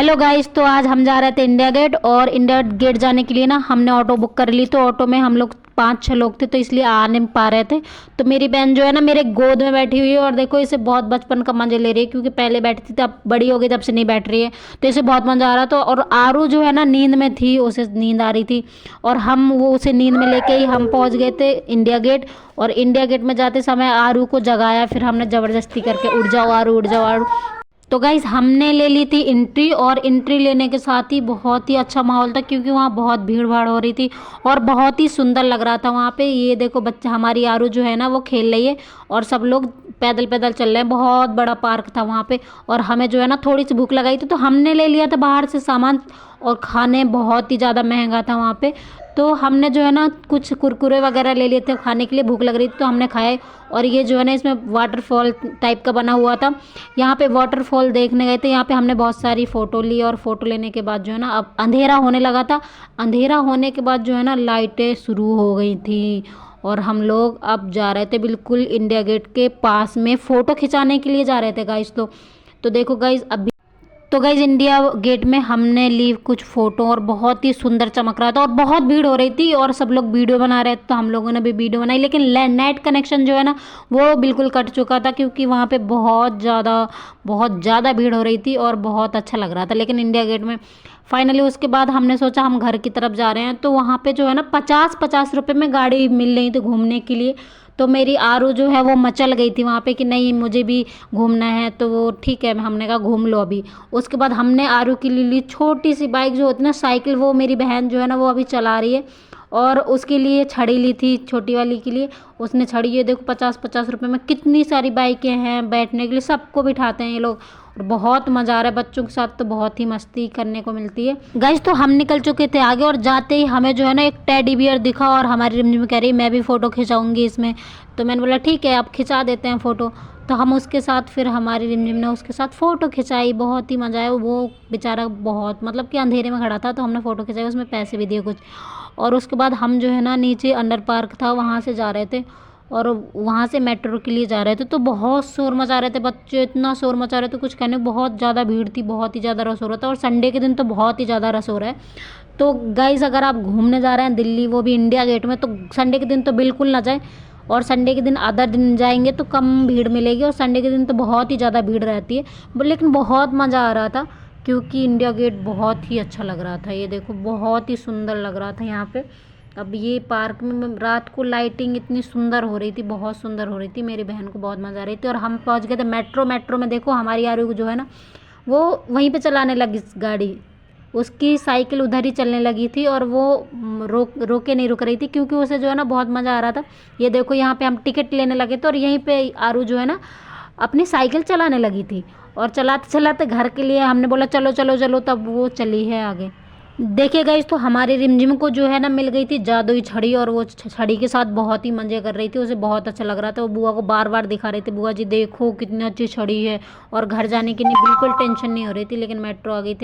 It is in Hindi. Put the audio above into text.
हेलो गाइस, तो आज हम जा रहे थे इंडिया गेट। और इंडिया गेट जाने के लिए ना हमने ऑटो बुक कर ली। तो ऑटो में हम लोग 5-6 लोग थे, तो इसलिए आ नहीं पा रहे थे। तो मेरी बहन जो है ना मेरे गोद में बैठी हुई है, और देखो इसे बहुत बचपन का मजे ले रही है, क्योंकि पहले बैठती थी, अब बड़ी हो गई तब से नहीं बैठ रही है। तो इसे बहुत मजा आ रहा था। और आरू जो है ना नींद में थी, उसे नींद आ रही थी, और हम वो उसे नींद में लेके ही हम पहुंच गए थे इंडिया गेट। और इंडिया गेट में जाते समय आरू को जगाया, फिर हमने ज़बरदस्ती करके उठ जाओ आरू, उठ जाओ आरू। तो गाइज़ हमने ले ली थी एंट्री, और एंट्री लेने के साथ ही बहुत ही अच्छा माहौल था, क्योंकि वहाँ बहुत भीड़ भाड़ हो रही थी और बहुत ही सुंदर लग रहा था वहाँ पे। ये देखो बच्चा हमारी आरू जो है ना वो खेल रही है, और सब लोग पैदल पैदल चल रहे हैं। बहुत बड़ा पार्क था वहाँ पे। और हमें जो है ना थोड़ी सी भूख लगाई थी, तो हमने ले लिया था बाहर से सामान। और खाने बहुत ही ज़्यादा महंगा था वहाँ पे, तो हमने जो है ना कुछ कुरकुरे वगैरह ले लिए थे खाने के लिए, भूख लग रही थी तो हमने खाए। और ये जो है ना इसमें वाटरफॉल टाइप का बना हुआ था, यहाँ पे वाटरफॉल देखने गए थे। यहाँ पे हमने बहुत सारी फ़ोटो ली, और फ़ोटो लेने के बाद जो है ना अब अंधेरा होने लगा था। अंधेरा होने के बाद जो है ना लाइटें शुरू हो गई थी, और हम लोग अब जा रहे थे बिल्कुल इंडिया गेट के पास में फ़ोटो खिंचाने के लिए जा रहे थे गाइस। तो देखो गाइस अभी तो गाइज इंडिया गेट में हमने ली कुछ फ़ोटो, और बहुत ही सुंदर चमक रहा था, और बहुत भीड़ हो रही थी, और सब लोग वीडियो बना रहे थे, तो हम लोगों ने भी वीडियो बनाई। लेकिन नेट कनेक्शन जो है ना वो बिल्कुल कट चुका था, क्योंकि वहाँ पे बहुत ज़्यादा भीड़ हो रही थी, और बहुत अच्छा लग रहा था। लेकिन इंडिया गेट में फाइनली उसके बाद हमने सोचा हम घर की तरफ जा रहे हैं, तो वहाँ पे जो है ना 50-50 रुपये में गाड़ी मिल रही थी घूमने के लिए। तो मेरी आरू जो है वो मचल गई थी वहाँ पे कि नहीं मुझे भी घूमना है। तो वो ठीक है, हमने कहा घूम लो अभी। उसके बाद हमने आरू के लिए ली छोटी सी बाइक जो होती है ना साइकिल, वो मेरी बहन जो है ना वो अभी चला रही है। और उसके लिए छड़ी ली थी छोटी वाली के लिए, उसने छड़ी। ये देखो 50-50 रुपये में कितनी सारी बाइकें हैं बैठने के लिए, सबको बिठाते हैं ये लोग। और बहुत मज़ा आ रहा है बच्चों के साथ, तो बहुत ही मस्ती करने को मिलती है गाइस। तो हम निकल चुके थे आगे, और जाते ही हमें जो है ना एक टेडी बियर दिखा, और हमारी रिमझिम कह रही मैं भी फ़ोटो खिंचाऊंगी इसमें। तो मैंने बोला ठीक है आप खिंचा देते हैं फ़ोटो। तो हम उसके साथ, फिर हमारी रिमझिम ने उसके साथ फ़ोटो खिंचाई। बहुत ही मज़ा आया। वो बेचारा बहुत मतलब कि अंधेरे में खड़ा था, तो हमने फ़ोटो खिंचाई, उसमें पैसे भी दिए कुछ। और उसके बाद हम जो है ना नीचे अंडर पार्क था वहाँ से जा रहे थे, और वहाँ से मेट्रो के लिए जा रहे थे। तो बहुत शोर मचा रहे थे बच्चे, इतना शोर मचा रहे थे कुछ कहने। बहुत ज़्यादा भीड़ थी, बहुत ही ज़्यादा रश हो रहा था, और संडे के दिन तो बहुत ही ज़्यादा रश हो रहा है। तो गाइज़ अगर आप घूमने जा रहे हैं दिल्ली, वो भी इंडिया गेट में, तो संडे के दिन तो बिल्कुल ना जाए। और संडे के दिन अदर दिन जाएंगे तो कम भीड़ मिलेगी, और संडे के दिन तो बहुत ही ज़्यादा भीड़ रहती है। लेकिन बहुत मज़ा आ रहा था, क्योंकि इंडिया गेट बहुत ही अच्छा लग रहा था। ये देखो बहुत ही सुंदर लग रहा था यहाँ पे। अब ये पार्क में रात को लाइटिंग इतनी सुंदर हो रही थी, बहुत सुंदर हो रही थी। मेरी बहन को बहुत मज़ा आ रही थी। और हम पहुँच गए थे मेट्रो में। देखो हमारी आरू जो है ना वो वहीं पे चलाने लगी गाड़ी, उसकी साइकिल उधर ही चलने लगी थी, और वो रोके नहीं रुक रही थी, क्योंकि उसे जो है ना बहुत मज़ा आ रहा था। ये देखो यहाँ पे हम टिकट लेने लगे थे, और यहीं पे आरू जो है ना अपनी साइकिल चलाने लगी थी। और चलाते चलाते घर के लिए हमने बोला चलो चलो चलो, तब वो चली है आगे। देखिए गाइस, तो हमारी रिमझिम को जो है ना मिल गई थी जादुई छड़ी, और वो छड़ी के साथ बहुत ही मज़े कर रही थी, उसे बहुत अच्छा लग रहा था। वो बुआ को बार बार दिखा रही थी, बुआ जी देखो कितनी अच्छी छड़ी है। और घर जाने की नहीं बिल्कुल टेंशन नहीं हो रही थी। लेकिन मेट्रो आ गई थी।